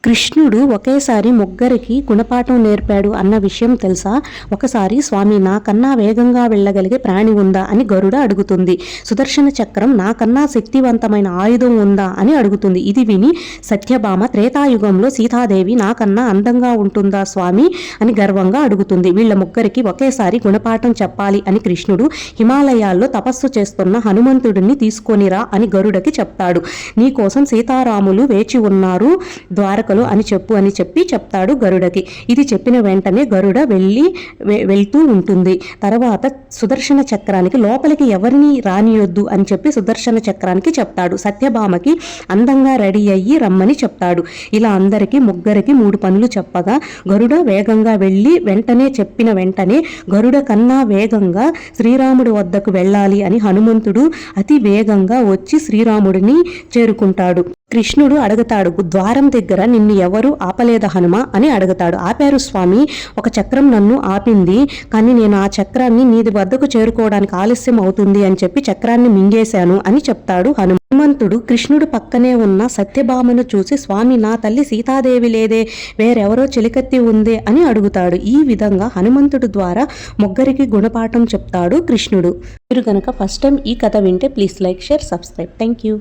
కృష్ణుడు ఒకేసారి ముగ్గురికి గుణపాఠం నేర్పాడు అన్న విషయం తెలుసా? ఒకసారి స్వామి నాకన్నా వేగంగా వెళ్ళగలిగే ప్రాణి ఉందా అని గరుడ అడుగుతుంది. సుదర్శన చక్రం నాకన్నా శక్తివంతమైన ఆయుధం ఉందా అని అడుగుతుంది. ఇది విని సత్యభామ త్రేతాయుగంలో సీతాదేవి నాకన్నా అందంగా ఉంటుందా స్వామి అని గర్వంగా అడుగుతుంది. వీళ్ళ ముగ్గురికి ఒకేసారి గుణపాఠం చెప్పాలి అని కృష్ణుడు హిమాలయాల్లో తపస్సు చేస్తున్న హనుమంతుడిని తీసుకొనిరా అని గరుడకి చెప్తాడు. నీకోసం సీతారాములు వేచి ఉన్నారు ద్వారకలో అని చెప్పి చెప్తాడు గరుడకి. ఇది చెప్పిన వెంటనే గరుడ వెళ్తూ ఉంటుంది. తర్వాత సుదర్శన చక్రానికి లోపలికి ఎవరిని రానియొద్దు అని చెప్పి సుదర్శన చక్రానికి చెప్తాడు. సత్యభామకి అందంగా రెడీ అయ్యి రమ్మని చెప్తాడు. ఇలా అందరికీ ముగ్గురికి 3 పనులు చెప్పగా గరుడ వేగంగా వెళ్ళి చెప్పిన వెంటనే గరుడ కన్నా వేగంగా శ్రీరాముడి వద్దకు వెళ్ళాలి అని హనుమంతుడు అతి వేగంగా వచ్చి శ్రీరాముడిని చేరుకుంటాడు. కృష్ణుడు అడుగుతాడు, ద్వారం దగ్గర నిన్ను ఎవరు ఆపలేదా హనుమ అని అడుగుతాడు. ఆపారు స్వామి, ఒక చక్రం నన్ను ఆపింది, కానీ నేను ఆ చక్రాన్ని నీ వద్దకు చేరుకోవడానికి ఆలస్యం అవుతుంది అని చెప్పి చక్రాన్ని మింగేశాను అని చెప్తాడు హనుమంతుడు. కృష్ణుడు పక్కనే ఉన్న సత్యభామను చూసి, స్వామి నా తల్లి సీతాదేవి లేదే, వేరెవరో చెలికత్తి ఉందే అని అడుగుతాడు. ఈ విధంగా హనుమంతుడు ద్వారా ముగ్గురికి గుణపాఠం చెప్తాడు కృష్ణుడు. మీరు కనుక ఫస్ట్ టైం ఈ కథ వింటే please like, share, subscribe. Thank you.